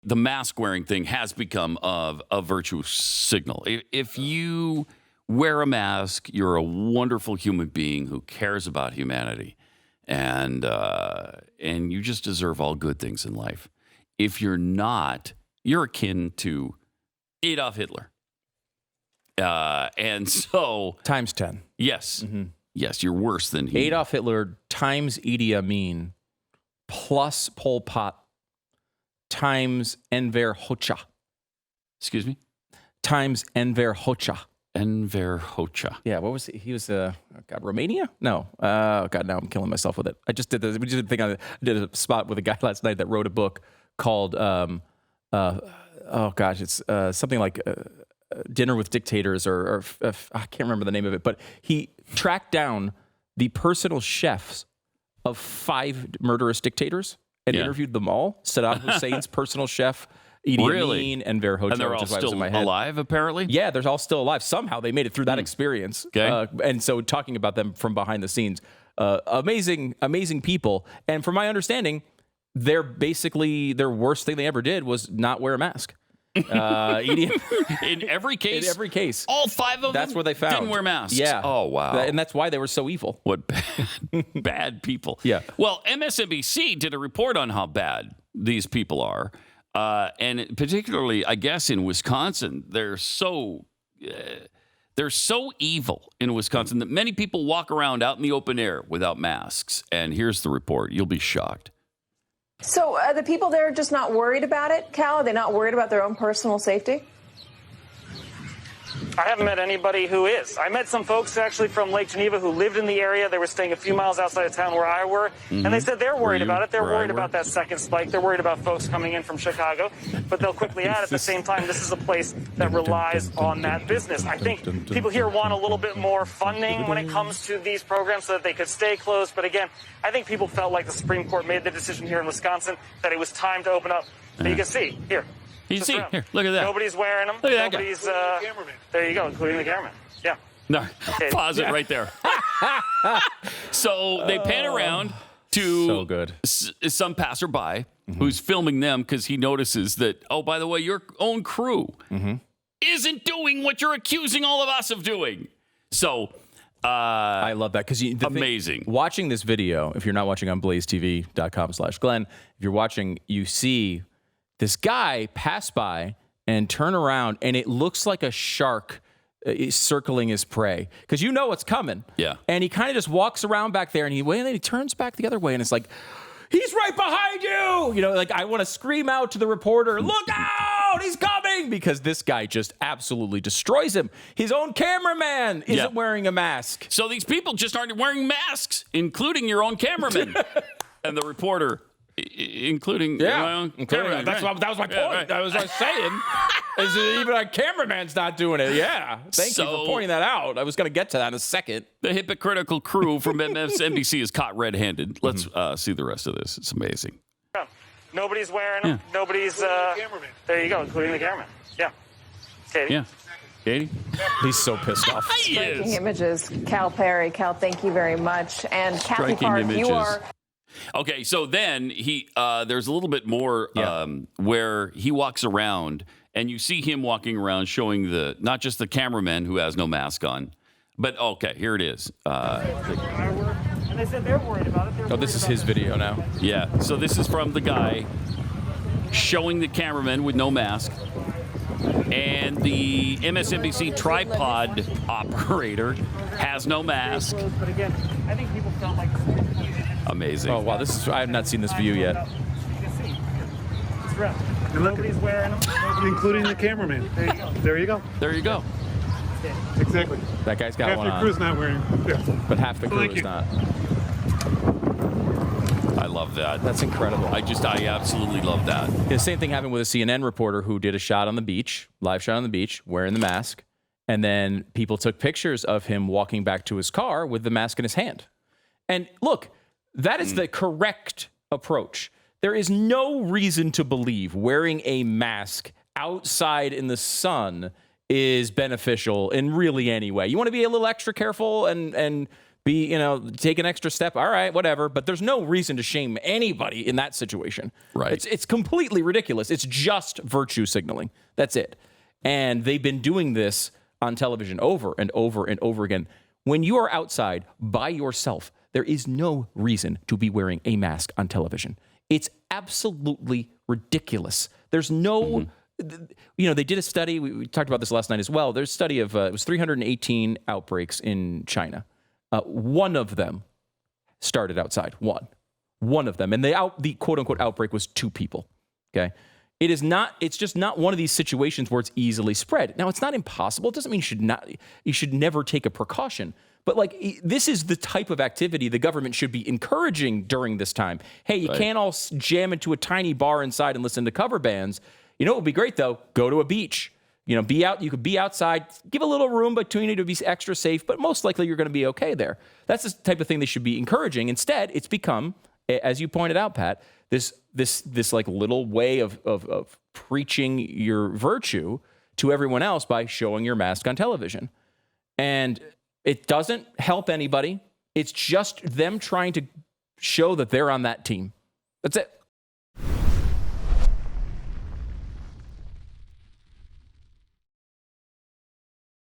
the mask wearing thing has become a virtuous signal. If you wear a mask, you're a wonderful human being who cares about humanity, and you just deserve all good things in life. If you're not, you're akin to Adolf Hitler. And so times 10. Yes. Mm-hmm. Yes, you're worse than he. Adolf Hitler times Idi Amin plus Pol Pot times Enver Hoxha. Excuse me? Times Enver Hoxha. Enver Hoxha. Yeah, what was he? He was Romania? No. God, now I'm killing myself with it. I just did this. We just did a thing. I did a spot with a guy last night that wrote a book called it's something like Dinner with Dictators, or I can't remember the name of it, but he tracked down the personal chefs of 5 murderous dictators and interviewed them all. Saddam Hussein's personal chef, Idi Amin, and Enver Hoxha, and they're all still alive, apparently? Yeah, they're all still alive. Somehow they made it through that experience. Okay. And so talking about them from behind the scenes, amazing people. And from my understanding, their worst thing they ever did was not wear a mask. In every case? In every case. All 5 of them? That's where they found. Didn't wear masks? Yeah. Oh, wow. And that's why they were so evil. What bad people. Yeah. Well, MSNBC did a report on how bad these people are. And particularly, I guess, in Wisconsin, they're so evil in Wisconsin that many people walk around out in the open air without masks. And here's the report. You'll be shocked. So the people there are just not worried about it, Cal? Are they not worried about their own personal safety? I haven't met anybody who is. I met some folks actually from Lake Geneva who lived in the area. They were staying a few miles outside of town where I were. And they said they're worried about it. They're worried about that second spike. They're worried about folks coming in from Chicago. But they'll quickly add at the same time, this is a place that relies on that business. I think people here want a little bit more funding when it comes to these programs so that they could stay closed. But again, I think people felt like the Supreme Court made the decision here in Wisconsin that it was time to open up. But you can see, here. You see, here, look at that. Nobody's wearing them. Look at Nobody's, there you go, including the cameraman. Yeah. No, pause it right there. So they pan around to so good. Some passerby who's filming them because he notices that, oh, by the way, your own crew isn't doing what you're accusing all of us of doing. So I love that because amazing. Watching this video, if you're not watching on blazetv.com/Glenn, if you're watching, you see this guy pass by and turn around, and it looks like a shark circling his prey because you know what's coming. Yeah. And he kind of just walks around back there, and then he turns back the other way, and it's like, he's right behind you. You know, like I want to scream out to the reporter, look out, he's coming, because this guy just absolutely destroys him. His own cameraman isn't wearing a mask. So these people just aren't wearing masks, including your own cameraman. And the reporter, including my own cameraman. That was my point. Right. That was what I was saying. Is even a cameraman's not doing it. Yeah. Thank you for pointing that out. I was going to get to that in a second. The hypocritical crew from MSNBC is caught red-handed. Let's see the rest of this. It's amazing. Nobody's wearing them. Nobody's... there you go, including the cameraman. Yeah. Katie? Yeah. Katie? He's so pissed off. Striking images. Cal Perry. Cal, thank you very much. And Kathy Park, you are... Okay, so then there's a little bit more where he walks around, and you see him walking around showing not just the cameraman who has no mask on, but here it is. And they said they're worried about it. This is his video now. Yeah, so this is from the guy showing the cameraman with no mask, and the MSNBC tripod operator has no mask. But again, I think people felt like... Amazing. Oh, wow. I have not seen this view yet. Nobody's wearing them. Including the cameraman. There you go. There you go. Exactly. That guy's got one on. Half the crew's not wearing. Yeah. But half the crew is not. I love that. That's incredible. I absolutely love that. The same thing happened with a CNN reporter who did a shot on the beach, live shot on the beach, wearing the mask. And then people took pictures of him walking back to his car with the mask in his hand. And look, that is the correct approach. There is no reason to believe wearing a mask outside in the sun is beneficial in really any way. You want to be a little extra careful and take an extra step. All right, whatever. But there's no reason to shame anybody in that situation. Right. It's completely ridiculous. It's just virtue signaling. That's it. And they've been doing this on television over and over and over again. When you are outside by yourself, there is no reason to be wearing a mask on television. It's absolutely ridiculous. There's no, they did a study. We talked about this last night as well. There's a study of, it was 318 outbreaks in China. One of them started outside. One of them. And the quote unquote outbreak was 2 people. Okay. It's just not one of these situations where it's easily spread. Now, it's not impossible. It doesn't mean you should never take a precaution. But this is the type of activity the government should be encouraging during this time. Hey, you can't all jam into a tiny bar inside and listen to cover bands. You know what would be great though? Go to a beach. Be out. You could be outside. Give a little room between you to be extra safe. But most likely you're going to be okay there. That's the type of thing they should be encouraging. Instead, it's become, as you pointed out, Pat, this little way of preaching your virtue to everyone else by showing your mask on television. And it doesn't help anybody. It's just them trying to show that they're on that team. That's it.